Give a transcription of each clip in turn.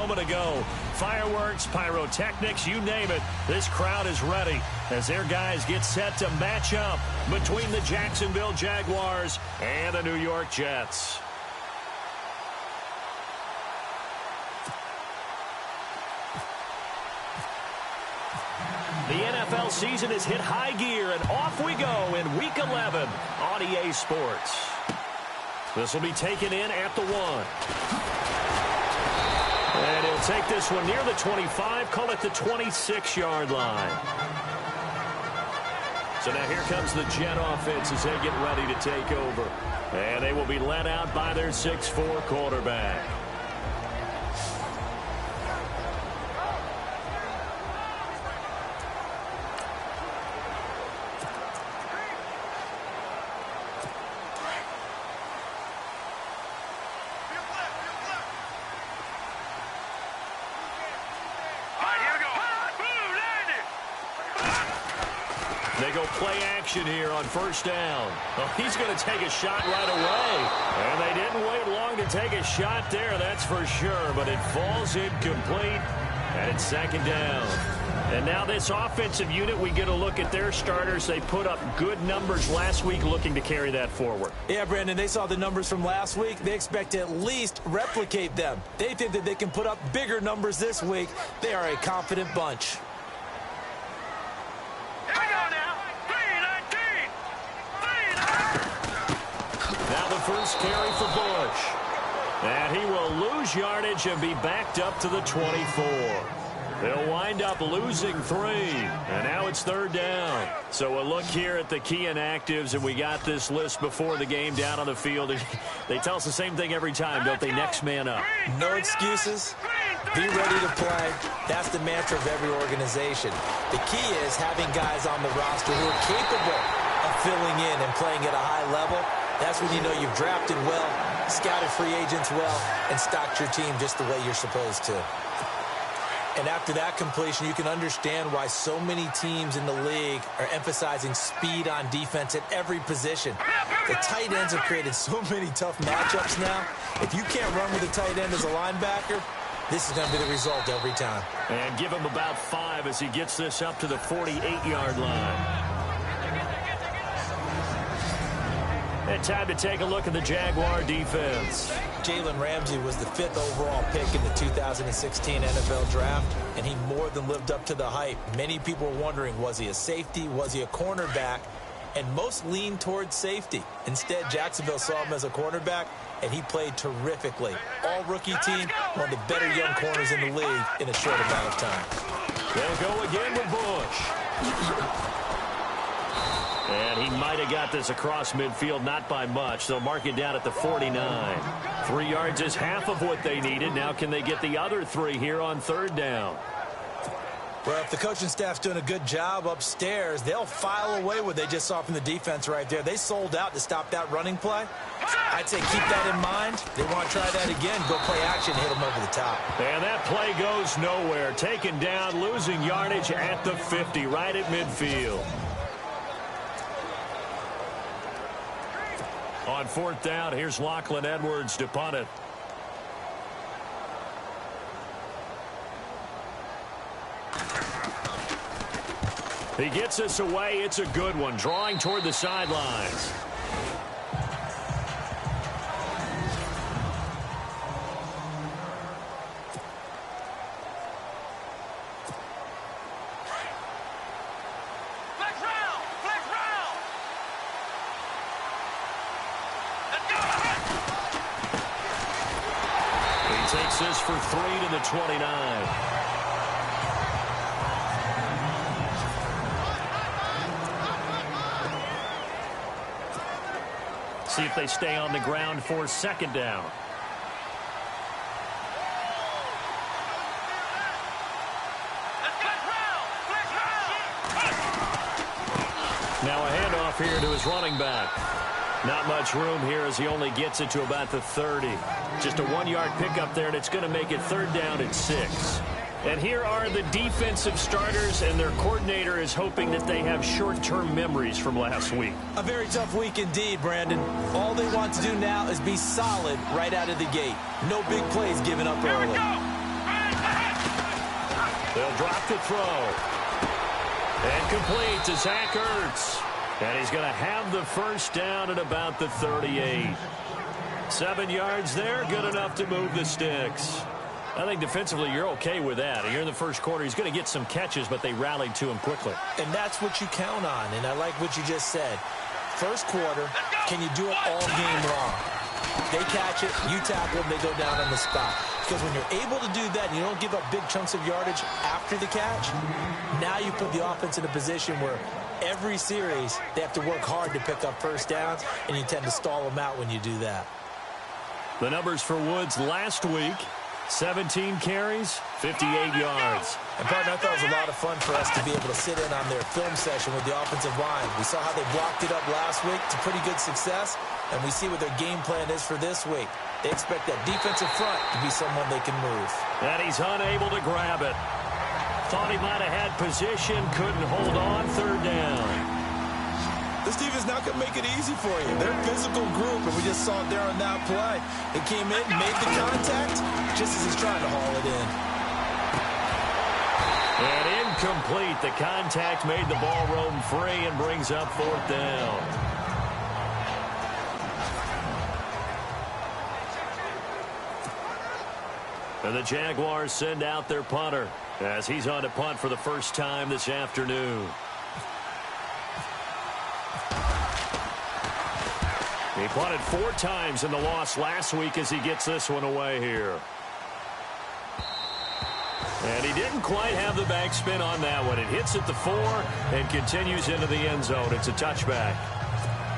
moment ago. Fireworks, pyrotechnics, you name it. This crowd is ready as their guys get set to match up between the Jacksonville Jaguars and the New York Jets. The NFL season has hit high gear, and off we go in Week 11 on EA Sports. This will be taken in at the 1. And he'll take this one near the 25, call it the 26-yard line. So now here comes the Jet offense as they get ready to take over. And they will be led out by their 6'4" quarterback. They go play action here on first down. Oh, he's going to take a shot right away. And they didn't wait long to take a shot there, that's for sure. But it falls incomplete, and it's second down. And now this offensive unit, we get a look at their starters. They put up good numbers last week, looking to carry that forward. Yeah, Brandon, they saw the numbers from last week. They expect to at least replicate them. They think that they can put up bigger numbers this week. They are a confident bunch. First carry for Bush. And he will lose yardage and be backed up to the 24. They'll wind up losing 3. And now it's third down. So a look here at the key inactives, and we got this list before the game down on the field. They tell us the same thing every time, don't they? Next man up. No excuses. Be ready to play. That's the mantra of every organization. The key is having guys on the roster who are capable of filling in and playing at a high level. That's when you know you've drafted well, scouted free agents well, and stocked your team just the way you're supposed to. And after that completion, you can understand why so many teams in the league are emphasizing speed on defense at every position. The tight ends have created so many tough matchups now. If you can't run with a tight end as a linebacker, this is going to be the result every time. And give him about 5 as he gets this up to the 48-yard line. And time to take a look at the Jaguar defense. Jalen Ramsey was the 5th overall pick in the 2016 NFL Draft, and he more than lived up to the hype. Many people were wondering, was he a safety? Was he a cornerback? And most leaned towards safety. Instead, Jacksonville saw him as a cornerback, and he played terrifically. All-rookie team, one of the better young corners in the league in a short amount of time. They'll go again with Bush. And he might have got this across midfield, not by much. They'll mark it down at the 49. 3 yards is half of what they needed. Now can they get the other 3 here on third down? Well, if the coaching staff's doing a good job upstairs, they'll file away what they just saw from the defense right there. They sold out to stop that running play. I'd say keep that in mind. They want to try that again. Go play action, hit them over the top. And that play goes nowhere. Taken down, losing yardage at the 50, right at midfield. On fourth down, here's Lachlan Edwards to punt it. He gets this away. It's a good one. Drawing toward the sidelines. Takes this for 3 to the 29. See if they stay on the ground for second down. Now a handoff here to his running back. Not much room here as he only gets it to about the 30. Just a 1-yard pickup there, and it's going to make it third down at 6. And here are the defensive starters, and their coordinator is hoping that they have short-term memories from last week. A very tough week indeed, Brandon. All they want to do now is be solid right out of the gate. No big plays given up early. He'll drop the throw. And complete to Zach Ertz. And he's going to have the first down at about the 38. 7 yards there, good enough to move the sticks. I think defensively you're okay with that. Here in the first quarter, he's going to get some catches, but they rallied to him quickly. And that's what you count on, and I like what you just said. First quarter, can you do it all game long? They catch it, you tackle them, they go down on the spot. Because when you're able to do that and you don't give up big chunks of yardage after the catch, now you put the offense in a position where every series they have to work hard to pick up first downs, and you tend to stall them out when you do that. The numbers for Woods last week: 17 carries, 58 yards. And, partner, I thought it was a lot of fun for us to be able to sit in on their film session with the offensive line. We saw how they blocked it up last week to pretty good success, and we see what their game plan is for this week. They expect that defensive front to be someone they can move. And he's unable to grab it. Thought he might have had position, couldn't hold on, third down. This defense not going to make it easy for you. They're a physical group, and we just saw it there on that play. They came in, made the contact, just as he's trying to haul it in. And incomplete. The contact made the ball roam free and brings up fourth down. And the Jaguars send out their punter as he's on to punt for the first time this afternoon. He punted 4 times in the loss last week as he gets this one away here. And he didn't quite have the backspin on that one. It hits at the 4 and continues into the end zone. It's a touchback.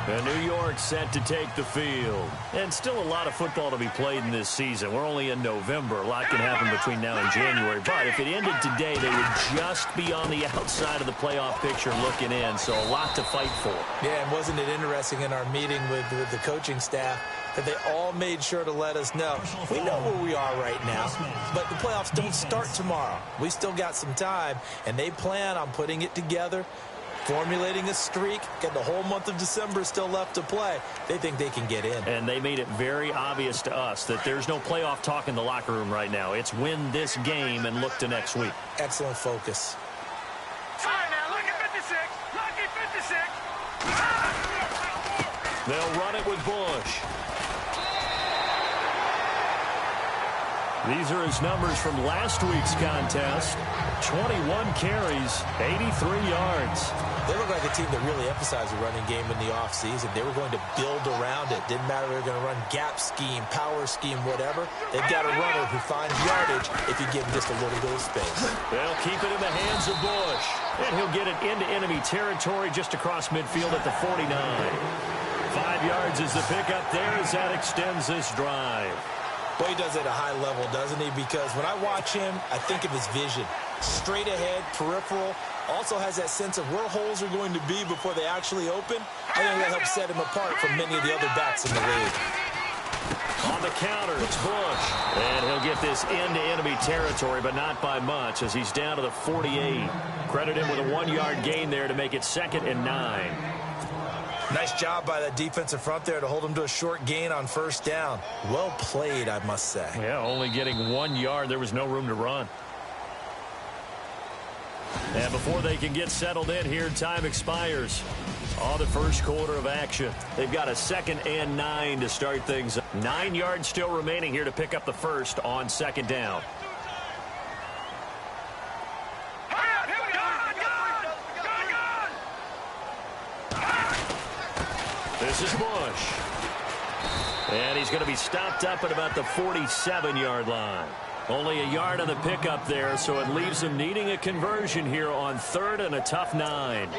And New York set to take the field. And still a lot of football to be played in this season. We're only in November. A lot can happen between now and January. But if it ended today, they would just be on the outside of the playoff picture looking in. So a lot to fight for. Yeah, and wasn't it interesting in our meeting with the coaching staff that they all made sure to let us know, we know where we are right now, but the playoffs don't start tomorrow. We still got some time, and they plan on putting it together, formulating a streak, got the whole month of December still left to play. They think they can get in. And they made it very obvious to us that there's no playoff talk in the locker room right now. It's win this game and look to next week. Excellent focus. All right, now, look at 56. Look at 56. They'll run it with Bush. These are his numbers from last week's contest. 21 carries, 83 yards. They look like a team that really emphasized the running game in the offseason. They were going to build around it. Didn't matter if they were going to run gap scheme, power scheme, whatever. They've got a runner who finds yardage if you give him just a little bit of space. They'll keep it in the hands of Bush. And he'll get it into enemy territory just across midfield at the 49. 5 yards is the pickup there as that extends this drive. Well, he does it at a high level, doesn't he? Because when I watch him, I think of his vision. Straight ahead, peripheral. Also has that sense of where holes are going to be before they actually open. I think that helps set him apart from many of the other backs in the league. On the counter, it's Bush. And he'll get this into enemy territory, but not by much as he's down to the 48. Credit him with a 1-yard gain there to make it 2nd and 9. Nice job by that defensive front there to hold him to a short gain on first down. Well played, I must say. Yeah, only getting 1 yard. There was no room to run. And before they can get settled in here, time expires. On the first quarter of action. They've got a 2nd and 9 to start things up. 9 yards still remaining here to pick up the first on 2nd down. This is Bush. And he's going to be stopped up at about the 47-yard line. Only a yard on the pickup there, so it leaves them needing a conversion here on 3rd and a tough 9.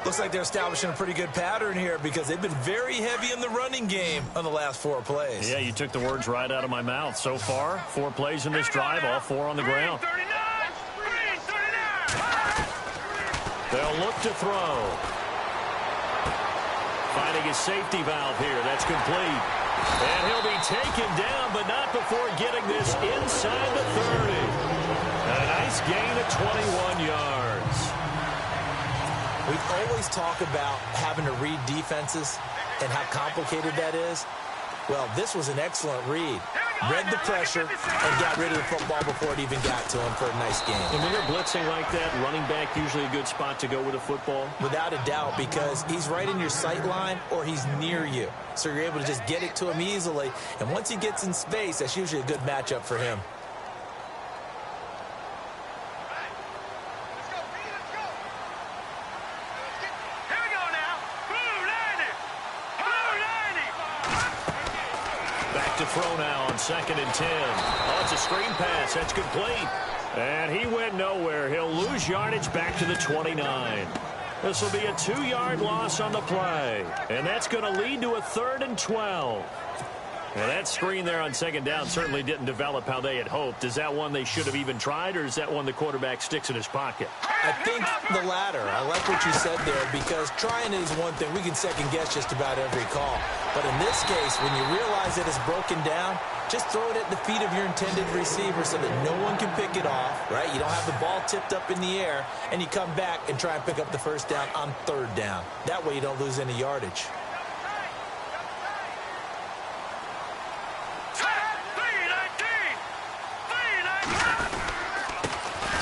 Looks like they're establishing a pretty good pattern here because they've been very heavy in the running game on the last 4 plays. Yeah, you took the words right out of my mouth. So far, 4 plays in this drive, all 4 on the ground. They'll look to throw. Finding his safety valve here. That's complete. And he'll be taken down, but not before getting this inside the 30. A nice gain of 21 yards. We always talk about having to read defenses and how complicated that is. Well, this was an excellent read. read the pressure, and got rid of the football before it even got to him for a nice game. And when you're blitzing like that, running back usually a good spot to go with a football? Without a doubt, because he's right in your sight line or he's near you. So you're able to just get it to him easily. And once he gets in space, that's usually a good matchup for him. To throw now on 2nd and 10. Oh, it's a screen pass. That's complete. And he went nowhere. He'll lose yardage back to the 29. This will be a 2-yard loss on the play. And that's going to lead to a 3rd and 12. And that screen there on 2nd down certainly didn't develop how they had hoped. Is that one they should have even tried, or is that one the quarterback sticks in his pocket? I think the latter. I like what you said there, because trying is one thing. We can second-guess just about every call. But in this case, when you realize that it's broken down, just throw it at the feet of your intended receiver so that no one can pick it off, right? You don't have the ball tipped up in the air, and you come back and try and pick up the 1st down on 3rd down. That way you don't lose any yardage.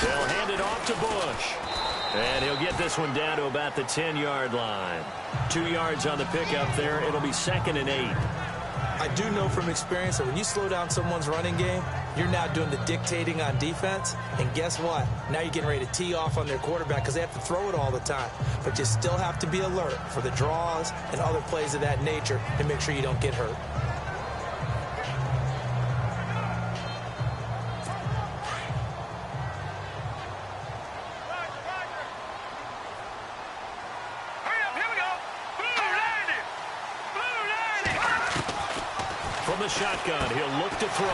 They'll hand it off to Bush. And he'll get this one down to about the 10-yard line. 2 yards on the pickup there. It'll be 2nd and 8. I do know from experience that when you slow down someone's running game, you're now doing the dictating on defense. And guess what? Now you're getting ready to tee off on their quarterback because they have to throw it all the time. But you still have to be alert for the draws and other plays of that nature and make sure you don't get hurt. The shotgun, he'll look to throw.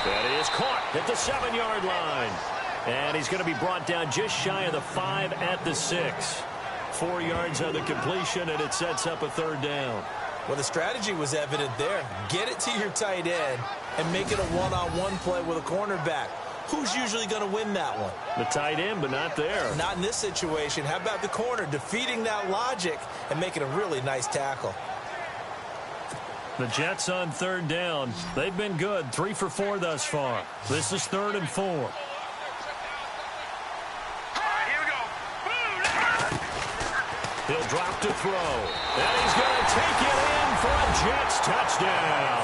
That is caught at the 7-yard line. And he's going to be brought down just shy of the 5 at the 6. 4 yards on the completion, and it sets up a 3rd down. Well, the strategy was evident there. Get it to your tight end and make it a one-on-one play with a cornerback. Who's usually going to win that one? The tight end, but not there. Not in this situation. How about the corner defeating that logic and making a really nice tackle? The Jets on 3rd down. They've been good. 3 for 4 thus far. This is 3rd and 4. All right, here we go. He'll drop to throw. And he's going to take it in for a Jets touchdown.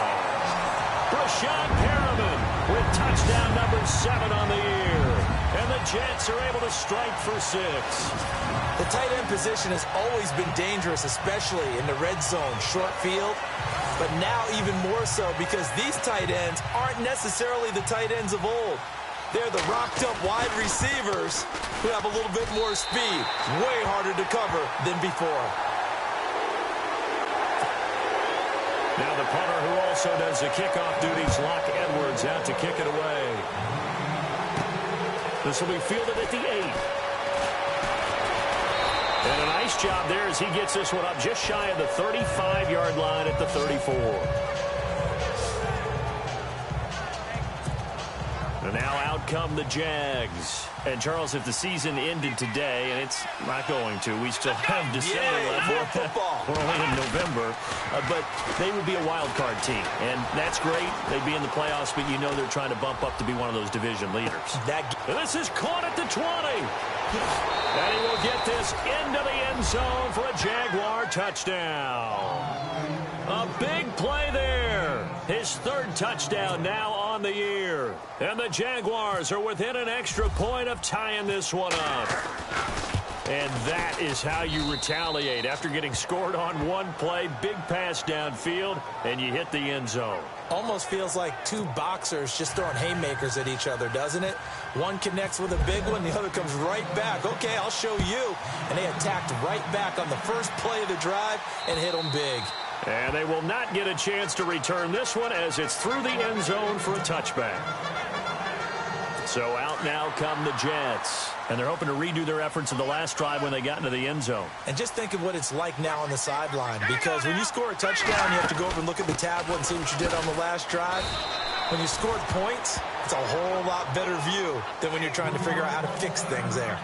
Brashad Perriman with touchdown number 7 on the year. And the Jets are able to strike for 6. The tight end position has always been dangerous, especially in the red zone, short field. But now even more so because these tight ends aren't necessarily the tight ends of old. They're the rocked-up wide receivers who have a little bit more speed. Way harder to cover than before. Now the punter who also does the kickoff duties, Locke Edwards, out to kick it away. This will be fielded at the 8. And a nice job there as he gets this one up just shy of the 35-yard line at the 34. And now out come the Jags. And, Charles, if the season ended today, and it's not going to, we still have December left. More football. We're only in November. But they would be a wild card team. And that's great. They'd be in the playoffs, but you know they're trying to bump up to be one of those division leaders. And this is caught at the 20. And he will get this into the end zone for a Jaguar touchdown. A big play there. His 3rd touchdown now on the year. And the Jaguars are within an extra point of tying this one up. And that is how you retaliate after getting scored on one play. Big pass downfield, and you hit the end zone. Almost feels like 2 boxers just throwing haymakers at each other, doesn't it? One connects with a big one, the other comes right back. Okay, I'll show you. And they attacked right back on the first play of the drive and hit them big. And they will not get a chance to return this one as it's through the end zone for a touchback. So out now come the Jets. And they're hoping to redo their efforts in the last drive when they got into the end zone. And just think of what it's like now on the sideline. Because when you score a touchdown, you have to go over and look at the tablet and see what you did on the last drive. When you scored points, it's a whole lot better view than when you're trying to figure out how to fix things there.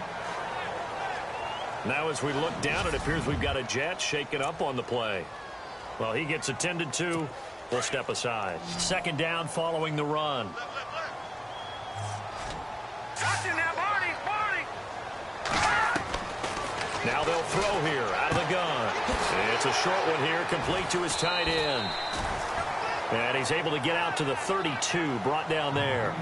Now as we look down, it appears we've got a Jet shaken up on the play. Well, he gets attended to, will step aside. Second down following the run. Now they'll throw here out of the gun. It's a short one here, complete to his tight end. And he's able to get out to the 32, brought down there.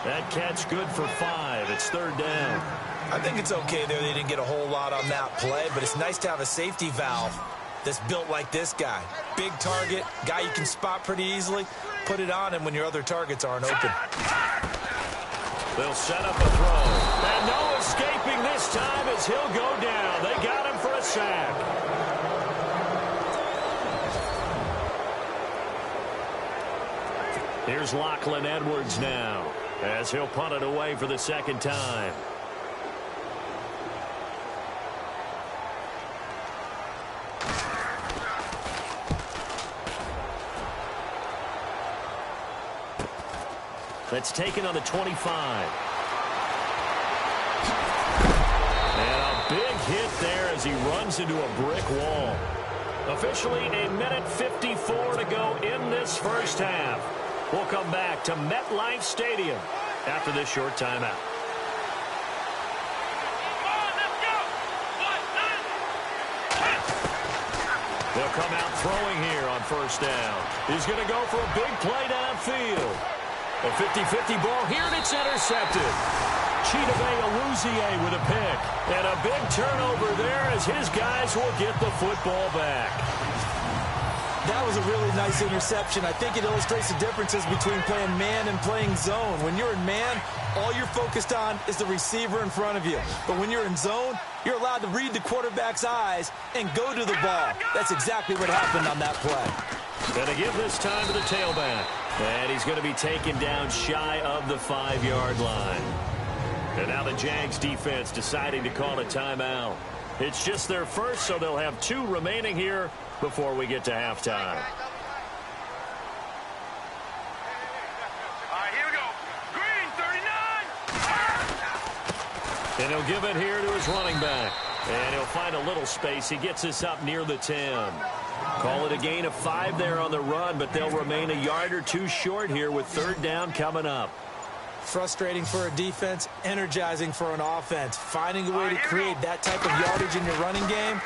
That catch good for 5. It's third down. I think it's okay there. They didn't get a whole lot on that play, but it's nice to have a safety valve that's built like this guy. Big target, guy you can spot pretty easily. Put it on him when your other targets aren't open. They'll set up a throw. And no escaping this time as he'll go down. They got him for a sack. Here's Lachlan Edwards now as he'll punt it away for the second time. That's taken on the 25. And a big hit there as he runs into a brick wall. Officially a minute 54 to go in this first half. We'll come back to MetLife Stadium after this short timeout. They'll come out throwing here on first down. He's going to go for a big play downfield. A 50-50 ball here, and it's intercepted. Chidobe Awuzie with a pick. And a big turnover there as his guys will get the football back. That was a really nice interception. I think it illustrates the differences between playing man and playing zone. When you're in man, all you're focused on is the receiver in front of you. But when you're in zone, you're allowed to read the quarterback's eyes and go to the ball. That's exactly what happened on that play. Going to give this time to the tailback. And he's going to be taken down shy of the 5-yard line. And now the Jags defense deciding to call a timeout. It's just their first, so they'll have 2 remaining here before we get to halftime. All right, here we go. Green, 39. And he'll give it here to his running back. And he'll find a little space. He gets us up near the 10. Call it a gain of 5 there on the run, but they'll remain a yard or 2 short here with third down coming up. Frustrating for a defense, energizing for an offense. Finding a way to create that type of yardage in your running game,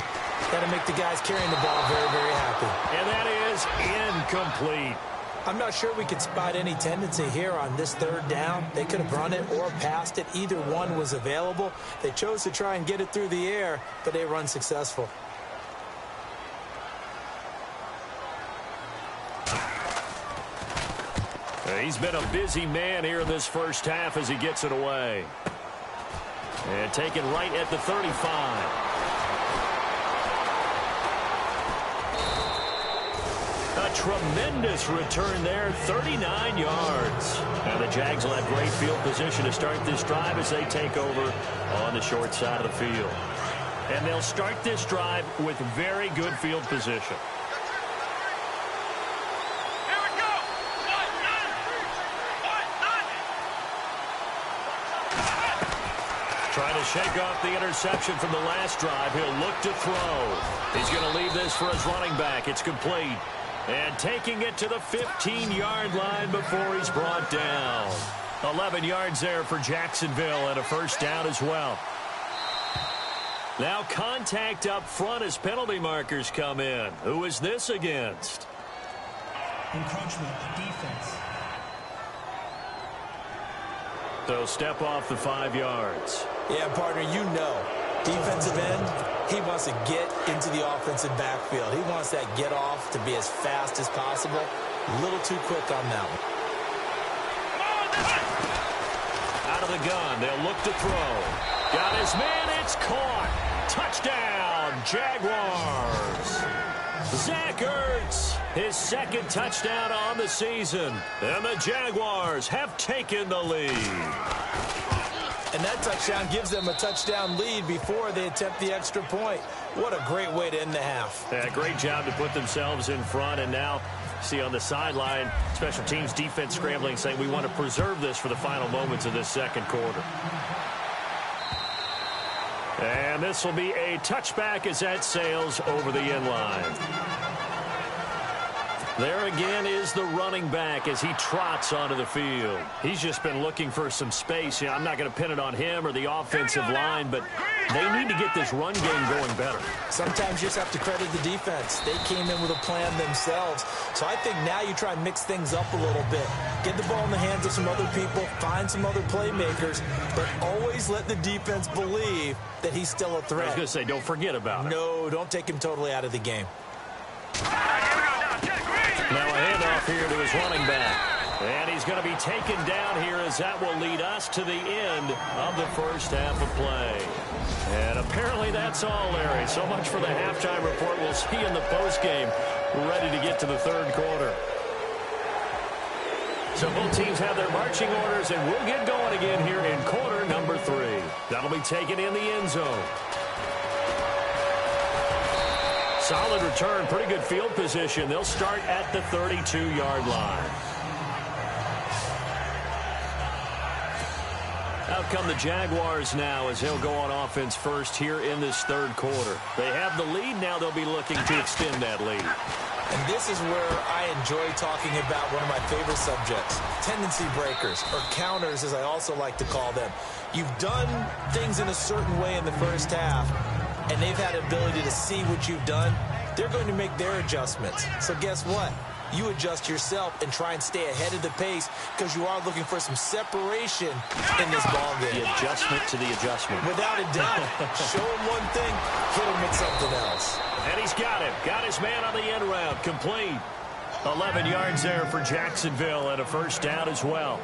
that'll make the guys carrying the ball very, very happy. And that is incomplete. I'm not sure we could spot any tendency here on this third down. They could have run it or passed it. Either one was available. They chose to try and get it through the air, but they were unsuccessful. He's been a busy man here in this first half as he gets it away. And taken right at the 35. A tremendous return there, 39 yards. And the Jags will have great field position to start this drive as they take over on the short side of the field. And they'll start this drive with very good field position. Trying to shake off the interception from the last drive. He'll look to throw. He's going to leave this for his running back. It's complete. And taking it to the 15-yard line before he's brought down. 11 yards there for Jacksonville and a first down as well. Now contact up front as penalty markers come in. Who is this against? Encroachment defense. So step off the 5 yards. Yeah, partner, you know, defensive end, he wants to get into the offensive backfield. He wants that get off to be as fast as possible. A little too quick on that one. Out of the gun, they'll look to throw. Got his man, it's caught. Touchdown, Jaguars. Zach Ertz, his second touchdown on the season. And the Jaguars have taken the lead. And that touchdown gives them a touchdown lead before they attempt the extra point. What a great way to end the half. Yeah, great job to put themselves in front. And now, see on the sideline, special teams defense scrambling, saying we want to preserve this for the final moments of this second quarter. And this will be a touchback as that sails over the end line. There again is the running back as he trots onto the field. He's just been looking for some space. I'm not going to pin it on him or the offensive line, but they need to get this run game going better. Sometimes you just have to credit the defense. They came in with a plan themselves. So I think now you try and mix things up a little bit. Get the ball in the hands of some other people, find some other playmakers, but always let the defense believe that he's still a threat. I was going to say, don't forget about it. No, don't take him totally out of the game. Now a handoff here to his running back. And he's going to be taken down here as that will lead us to the end of the first half of play. And apparently that's all, Larry. So much for the halftime report. We'll see you in the postgame. We're ready to get to the third quarter. So both teams have their marching orders, and we'll get going again here in quarter number 3. That'll be taken in the end zone. Solid return, pretty good field position. They'll start at the 32-yard line. Out come the Jaguars now as they'll go on offense first here in this third quarter. They have the lead. Now they'll be looking to extend that lead. And this is where I enjoy talking about one of my favorite subjects, tendency breakers, or counters as I also like to call them. You've done things in a certain way in the first half, and they've had the ability to see what you've done. They're going to make their adjustments. So guess what? You adjust yourself and try and stay ahead of the pace because you are looking for some separation in this ball game. The adjustment to the adjustment. Without a doubt. Show him one thing, hit him with something else. And he's got him. Got his man on the end route. Complete. 11 yards there for Jacksonville and a first down as well.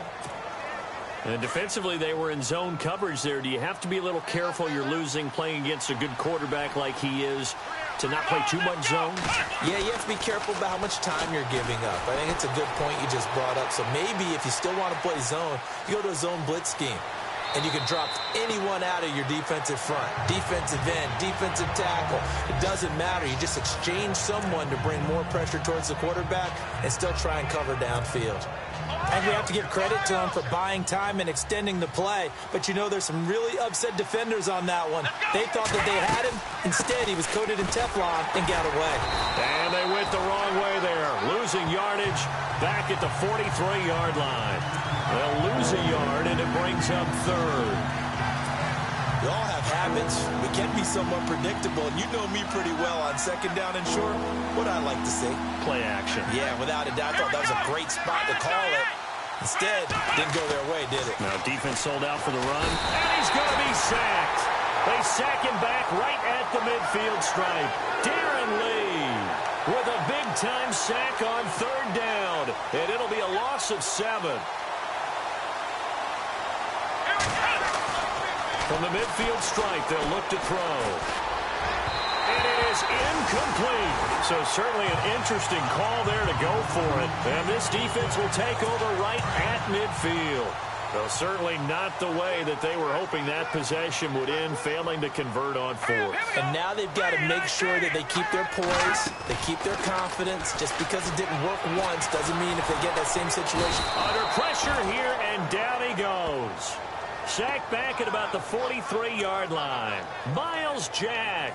And defensively, they were in zone coverage there. Do you have to be a little careful? You're losing playing against a good quarterback like he is to not play too much zone? Yeah, you have to be careful about how much time you're giving up. I think it's a good point you just brought up. So maybe if you still want to play zone, you go to a zone blitz scheme. And you can drop anyone out of your defensive front. Defensive end, defensive tackle. It doesn't matter. You just exchange someone to bring more pressure towards the quarterback and still try and cover downfield. And we have to give credit to him for buying time and extending the play. But you know there's some really upset defenders on that one. They thought that they had him. Instead, he was coated in Teflon and got away. And they went the wrong way there. Losing yardage back at the 43-yard line. They'll lose a yard, and it brings up third. We all have habits. We can be somewhat predictable, and you know me pretty well on second down and short. What I like to say? Play action. Yeah, without a doubt. I thought that was a great spot to call it. Instead, didn't go their way, did it? Now defense sold out for the run, and he's going to be sacked. They sack him back right at the midfield stripe. Darren Lee with a big-time sack on third down, and it'll be a loss of 7. From the midfield stripe, they'll look to throw. And it is incomplete. So certainly an interesting call there to go for it. And this defense will take over right at midfield. Though certainly not the way that they were hoping that possession would end, failing to convert on fourth. And now they've got to make sure that they keep their poise, they keep their confidence. Just because it didn't work once doesn't mean if they get that same situation. Under pressure here, and down he goes. Sacked back at about the 43-yard line. Miles Jack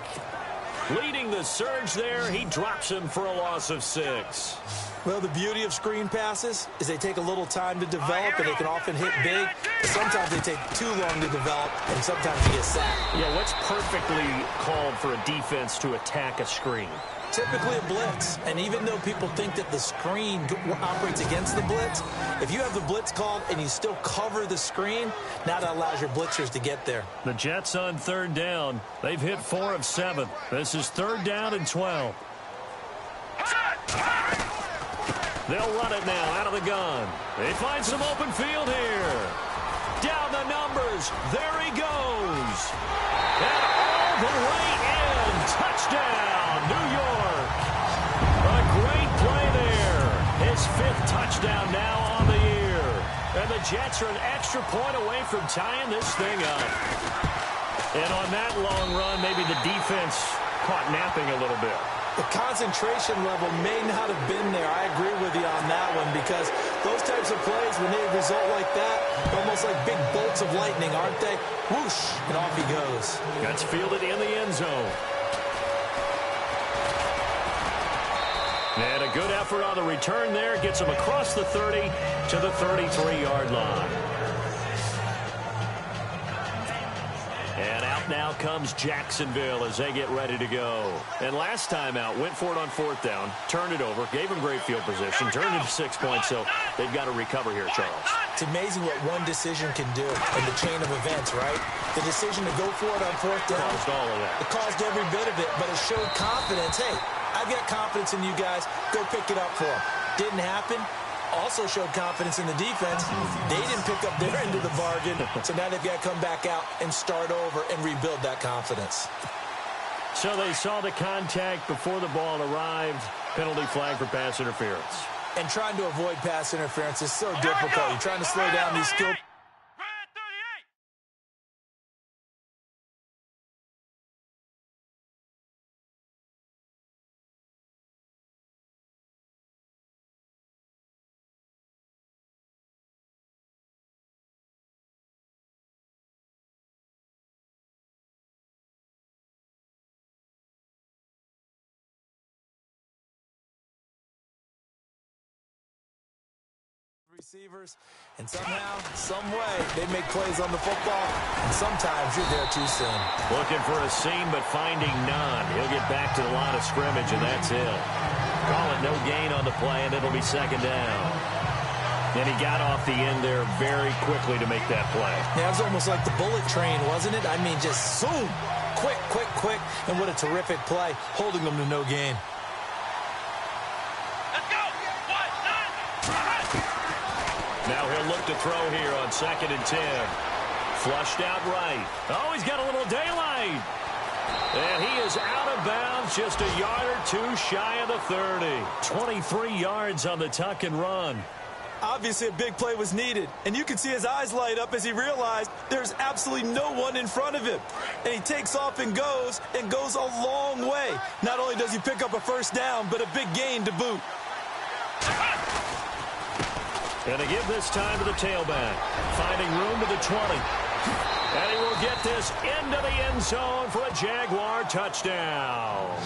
leading the surge there. He drops him for a loss of 6. Well, the beauty of screen passes is they take a little time to develop, and they can often hit big. Sometimes they take too long to develop, and sometimes you get sacked. Yeah, what's perfectly called for a defense to attack a screen? Typically a blitz, and even though people think that the screen operates against the blitz, if you have the blitz called and you still cover the screen, now that allows your blitzers to get there. The Jets on third down. They've hit 4 of 7. This is third down and 12. They'll run it now out of the gun. They find some open field here. Down the numbers. There he goes. And all the way in. Touchdown, New York. A great play there. His 5th touchdown now on the year. And the Jets are an extra point away from tying this thing up. And on that long run, maybe the defense caught napping a little bit. The concentration level may not have been there. I agree with you on that one because those types of plays, when they result like that, almost like big bolts of lightning, aren't they? Whoosh, and off he goes. That's fielded in the end zone. And a good effort on the return there. Gets him across the 30 to the 33-yard line. And out now comes Jacksonville as they get ready to go. And last time out, went for it on 4th down, turned it over, gave him great field position, turned it to 6 points, so they've got to recover here, Charles. It's amazing what one decision can do in the chain of events, right? The decision to go for it on 4th down. Caused all of that. It caused every bit of it, but it showed confidence. Hey, I've got confidence in you guys. Go pick it up for them. Didn't happen. Also showed confidence in the defense. They didn't pick up their end of the bargain, so now they've got to come back out and start over and rebuild that confidence. So they saw the contact before the ball arrived. Penalty flag for pass interference. And trying to avoid pass interference is so difficult. You're trying to slow down these skilled... receivers, and somehow, some way, they make plays on the football, and sometimes you're there too soon. Looking for a seam, but finding none. He'll get back to the line of scrimmage, and that's it. Call it no gain on the play, and it'll be 2nd down. And he got off the end there very quickly to make that play. Yeah, it was almost like the bullet train, wasn't it? I mean, just zoom, quick, quick, quick, and what a terrific play, holding them to no gain. Now he'll look to throw here on 2nd and 10. Flushed out right. Oh, he's got a little daylight. And he is out of bounds, just a yard or two shy of the 30. 23 yards on the tuck and run. Obviously, a big play was needed, and you can see his eyes light up as he realized there's absolutely no one in front of him. And he takes off and goes a long way. Not only does he pick up a 1st down, but a big gain to boot. And they give this time to the tailback. Finding room to the 20. And he will get this into the end zone for a Jaguar touchdown.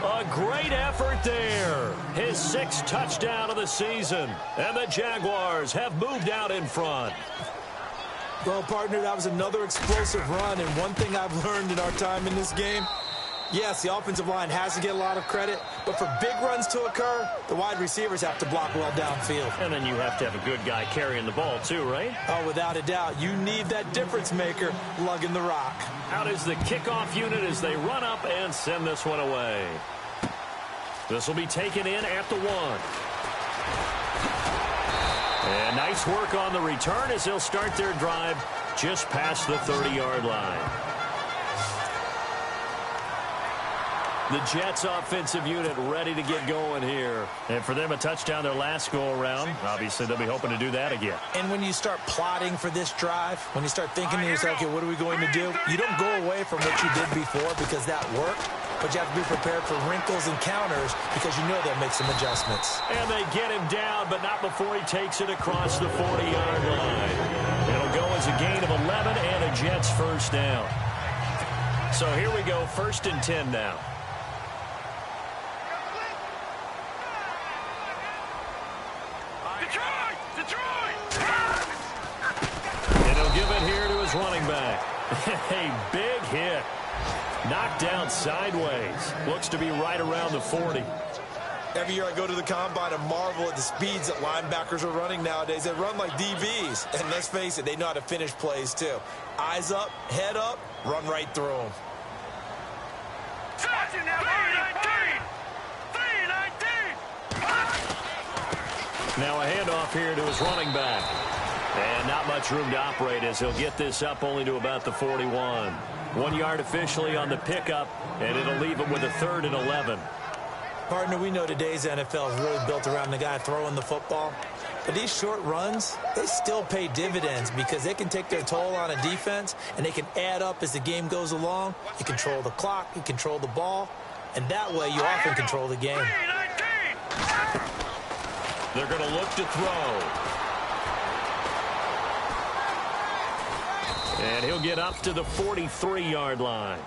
A great effort there. His 6th touchdown of the season. And the Jaguars have moved out in front. Well, partner, that was another explosive run. And one thing I've learned in our time in this game, yes, the offensive line has to get a lot of credit, but for big runs to occur, the wide receivers have to block well downfield. And then you have to have a good guy carrying the ball too, right? Oh, without a doubt. You need that difference maker lugging the rock. Out is the kickoff unit as they run up and send this one away. This will be taken in at the 1. And nice work on the return as they'll start their drive just past the 30-yard line. The Jets offensive unit ready to get going here. And for them, a touchdown their last go-around. Obviously, they'll be hoping to do that again. And when you start plotting for this drive, when you start thinking to yourself, okay, what are we going to do? You don't go away from what you did before because that worked. But you have to be prepared for wrinkles and counters because you know they'll make some adjustments. And they get him down, but not before he takes it across the 40-yard line. It'll go as a gain of 11 and a Jets 1st down. So here we go, 1st and 10 now. And he'll give it here to his running back. A big hit. Knocked down sideways. Looks to be right around the 40. Every year I go to the combine and marvel at the speeds that linebackers are running nowadays. They run like DBs. And let's face it, they know how to finish plays too. Eyes up, head up, run right through them. Now a handoff here to his running back. And not much room to operate as he'll get this up only to about the 41. 1 yard officially on the pickup, and it'll leave him with a 3rd and 11. Partner, we know today's NFL is really built around the guy throwing the football. But these short runs, they still pay dividends because they can take their toll on a defense, and they can add up as the game goes along. You control the clock, you control the ball, and that way you often control the game. They're going to look to throw. And he'll get up to the 43-yard line.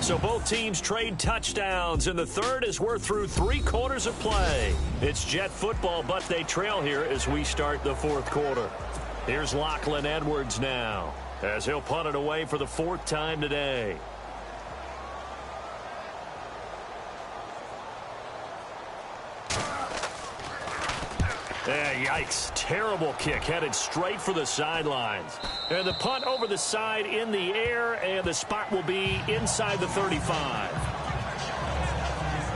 So So both teams trade touchdowns in the third as we're through 3 quarters of play. It's Jet football, but they trail here as we start the fourth quarter. Here's Lachlan Edwards now as he'll punt it away for the 4th time today. Yikes. Terrible kick headed straight for the sidelines. And the punt over the side in the air, and the spot will be inside the 35.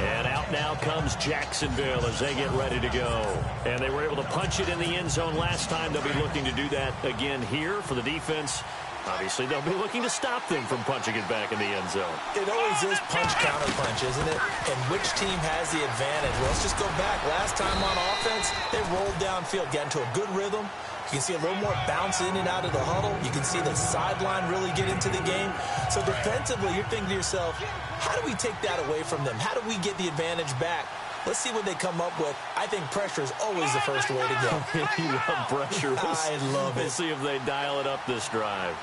And out now comes Jacksonville as they get ready to go. And they were able to punch it in the end zone last time. They'll be looking to do that again here for the defense. Obviously, they'll be looking to stop them from punching it back in the end zone. It always is punch-counter-punch, isn't it? And which team has the advantage? Well, let's just go back. Last time on offense, they rolled downfield, got into a good rhythm. You can see a little more bounce in and out of the huddle. You can see the sideline really get into the game. So defensively, you're thinking to yourself, how do we take that away from them? How do we get the advantage back? Let's see what they come up with. I think pressure is always the first way to go. You love pressure. I love it. We'll see if they dial it up this drive.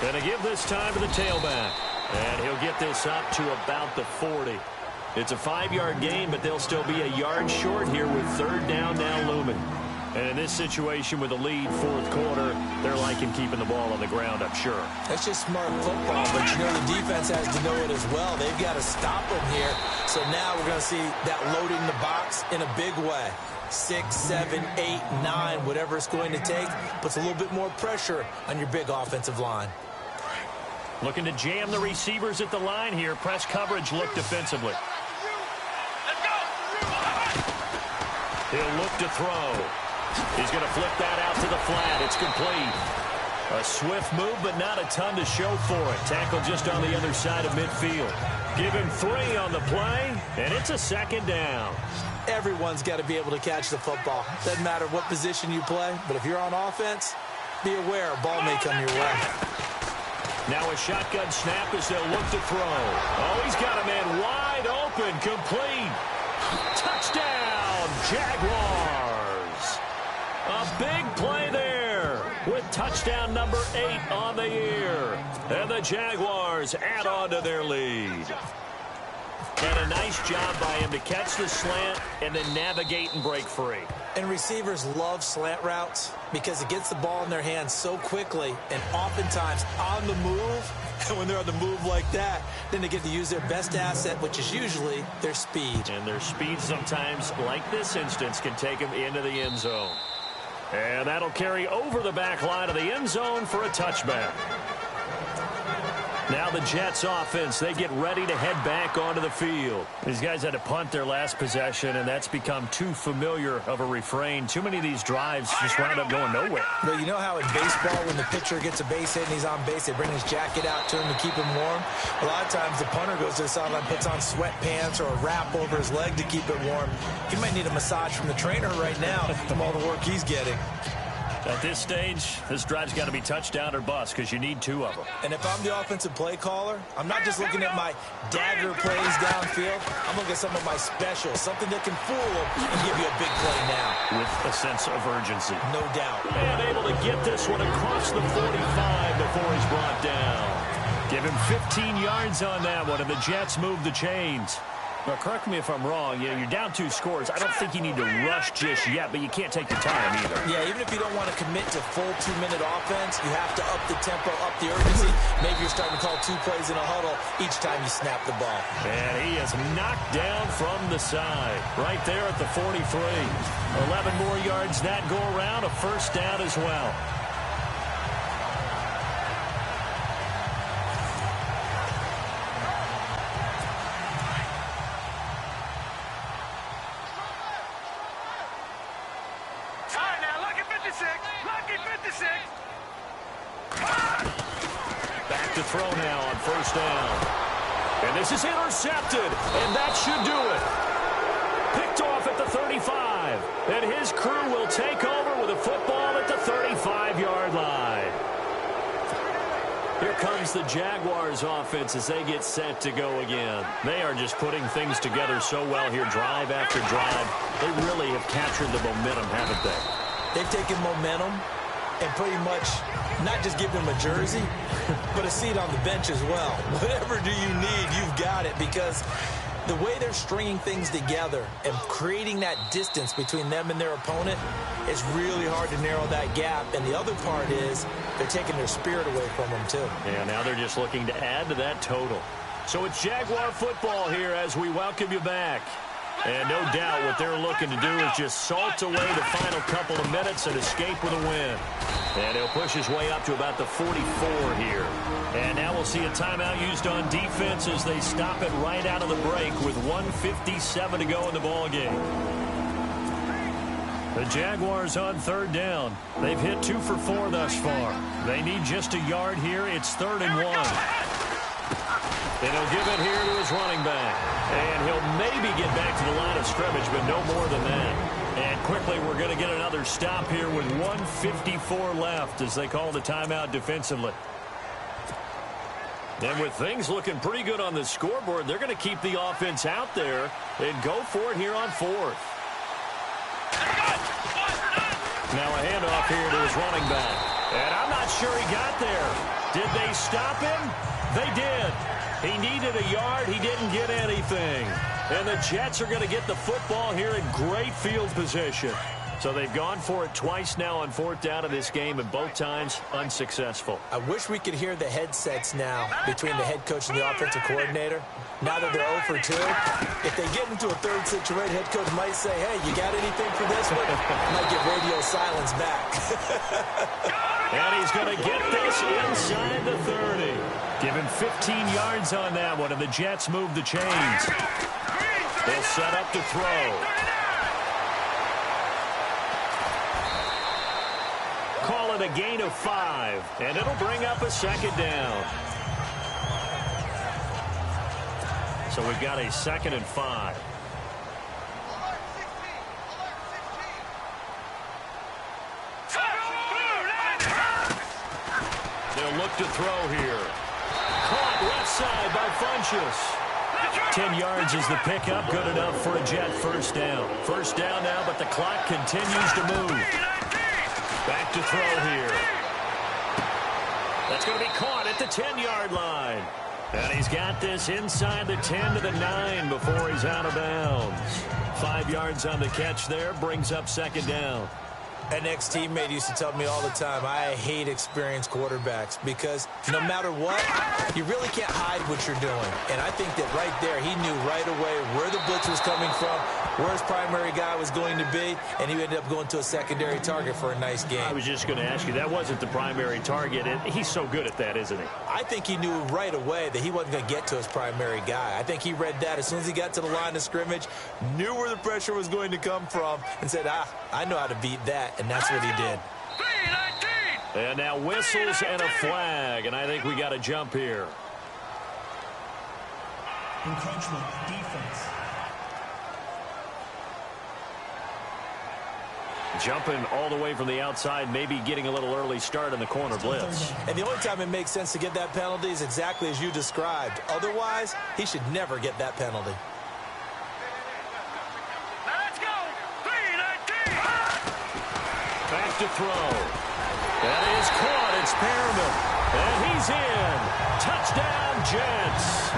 Gonna give this time to the tailback. And he'll get this up to about the 40. It's a 5-yard gain, but they'll still be a yard short here with 3rd down now looming. And in this situation with a lead 4th quarter, they're liking keeping the ball on the ground, I'm sure. That's just smart football, but you know the defense has to know it as well. They've got to stop them here. So now we're going to see that loading the box in a big way. 6, 7, 8, 9, whatever it's going to take, puts a little bit more pressure on your big offensive line. Looking to jam the receivers at the line here. Press coverage look defensively. He'll look to throw. He's going to flip that out to the flat. It's complete. A swift move, but not a ton to show for it. Tackle just on the other side of midfield. Give him 3 on the play, and it's a 2nd down. Everyone's got to be able to catch the football. Doesn't matter what position you play, but if you're on offense, be aware a ball may come your way. Now a shotgun snap as they'll look to throw. Oh, he's got a man wide open, complete. Touchdown, Jaguars. A big play there with touchdown number 8 on the year. And the Jaguars add on to their lead. And a nice job by him to catch the slant and then navigate and break free. And receivers love slant routes because it gets the ball in their hands so quickly and oftentimes on the move. And when they're on the move like that, then they get to use their best asset, which is usually their speed. And their speed sometimes, like this instance, can take them into the end zone. And that'll carry over the back line of the end zone for a touchback. Now the Jets offense, they get ready to head back onto the field. These guys had to punt their last possession, and that's become too familiar of a refrain. Too many of these drives just wound up going nowhere. Well, you know how in baseball, when the pitcher gets a base hit and he's on base, they bring his jacket out to him to keep him warm? A lot of times the punter goes to the sideline, puts on sweatpants or a wrap over his leg to keep it warm. He might need a massage from the trainer right now from all the work he's getting. At this stage, this drive's got to be touchdown or bust because you need 2 of them. And if I'm the offensive play caller, I'm not just looking at my dagger plays downfield. I'm looking at some of my specials, something that can fool them and give you a big play now. With a sense of urgency. No doubt. And able to get this one across the 45 before he's brought down. Give him 15 yards on that one, and the Jets move the chains. Now, correct me if I'm wrong. You're down 2 scores. I don't think you need to rush just yet, but you can't take your time either. Yeah, even if you don't want to commit to full 2-minute offense, you have to up the tempo, up the urgency. Maybe you're starting to call 2 plays in a huddle each time you snap the ball. And he is knocked down from the side, right there at the 43. 11 more yards that go around, a 1st down as well. Back to throw now on 1st down. And this is intercepted, and that should do it. Picked off at the 35, and his crew will take over with a football at the 35-yard line. Here comes the Jaguars offense as they get set to go again. They are just putting things together so well here, drive after drive. They really have captured the momentum, haven't they? They've taken momentum and pretty much not just give him a jersey, but a seat on the bench as well. Whatever do you need, you've got it, because the way they're stringing things together and creating that distance between them and their opponent, it's really hard to narrow that gap. And the other part is they're taking their spirit away from them, too. Yeah, now they're just looking to add to that total. So it's Jaguar football here as we welcome you back. And no doubt what they're looking to do is just salt away the final couple of minutes and escape with a win. And he'll push his way up to about the 44 here. And now we'll see a timeout used on defense as they stop it right out of the break with 1:57 to go in the ballgame. The Jaguars on third down. They've hit 2 for 4 thus far. They need just a yard here. It's 3rd and 1. And he'll give it here to his running back. And he'll maybe get back to the line of scrimmage, but no more than that. And quickly, we're going to get another stop here with 1:54 left as they call the timeout defensively. And with things looking pretty good on the scoreboard, they're going to keep the offense out there and go for it here on 4th. Now a handoff here to his running back. And I'm not sure he got there. Did they stop him? They did. He needed a yard. He didn't get anything. And the Jets are going to get the football here in great field position. So they've gone for it twice now on 4th down in this game, and both times unsuccessful. I wish we could hear the headsets now between the head coach and the offensive coordinator. Now that they're 0 for 2, if they get into a third situation, head coach might say, hey, you got anything for this one? Might get radio silence back. And he's going to get this inside the 30. Give him 15 yards on that one, and the Jets move the chains. They'll set up to throw. Call it a gain of 5, and it'll bring up a 2nd down. So we've got a 2nd and 5. They'll look to throw here. Caught left side by Funchess. 10 yards is the pickup. Good enough for a Jet first down. First down now, but the clock continues to move. Back to throw here. That's going to be caught at the 10-yard line. And he's got this inside the 10 to the 9 before he's out of bounds. 5 yards on the catch there. Brings up 2nd down. An ex-teammate used to tell me all the time, I hate experienced quarterbacks because no matter what, you really can't hide what you're doing. And I think that right there, he knew right away where the blitz was coming from, where his primary guy was going to be, and he ended up going to a secondary target for a nice game. I was just going to ask you, that wasn't the primary target. He's so good at that, isn't he? I think he knew right away that he wasn't going to get to his primary guy. I think he read that as soon as he got to the line of scrimmage, knew where the pressure was going to come from, and said, I know how to beat that. And that's what he did. And now whistles and a flag, and I think we got a jump here. Encroachment, defense. Jumping all the way from the outside, maybe getting a little early start in the corner blitz. And the only time it makes sense to get that penalty is exactly as you described. Otherwise, he should never get that penalty. Back to throw. That is caught. It's Perriman. And he's in. Touchdown, Jets.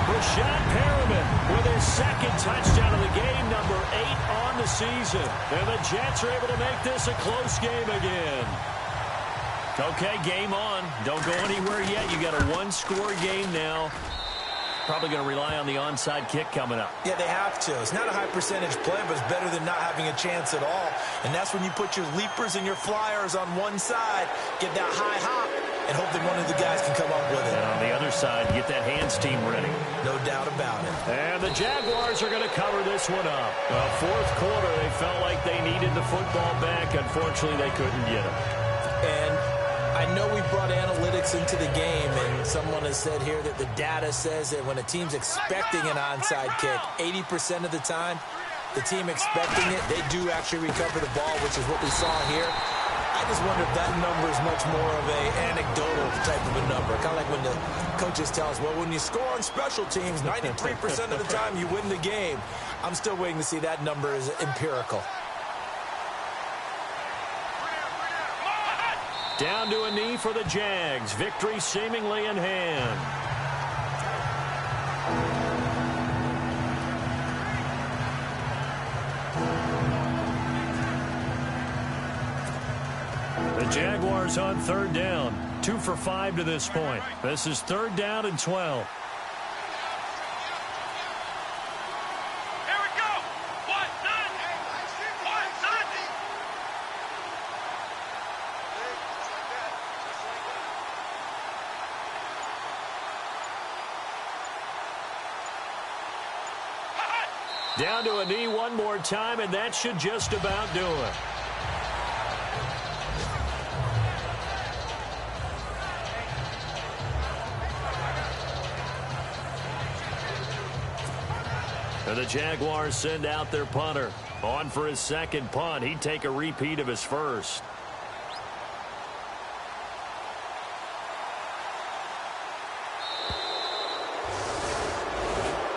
Rashad Perriman with his 2nd touchdown of the game, number 8 on the season. And the Jets are able to make this a close game again. Okay, game on. Don't go anywhere yet. You got a 1-score game now. Probably going to rely on the onside kick coming up. Yeah, they have to. It's not a high percentage play, but it's better than not having a chance at all. And that's when you put your leapers and your flyers on one side, get that high hop, and hope that one of the guys can come up with it. And on the other side, get that hands team ready. No doubt about it. And the Jaguars are going to cover this one up. Well, 4th quarter, they felt like they needed the football back. Unfortunately, they couldn't get it. And I know we brought analytics into the game, and someone has said here that the data says that when a team's expecting an onside kick, 80% of the time, the team expecting it, they do actually recover the ball, which is what we saw here. I just wonder if that number is much more of an anecdotal type of a number. Kind of like when the coaches tell us, well, when you score on special teams, 93% of the time you win the game. I'm still waiting to see that number is empirical. Down to a knee for the Jags. Victory seemingly in hand. The Jaguars on third down. 2 for 5 to this point. This is third down and 12. Here we go. What? None. What? None. Down to a knee one more time, and that should just about do it. And the Jaguars send out their punter. On for his second punt. He'd take a repeat of his first.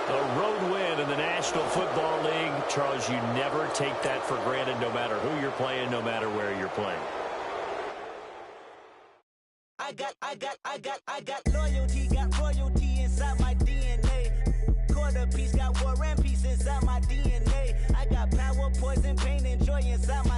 A road win in the National Football League. Charles, you never take that for granted no matter who you're playing, no matter where you're playing. I got loyalty, got royalty inside my DNA. Quarter piece, got war and peace inside my DNA. I got power, poison, pain, and joy inside my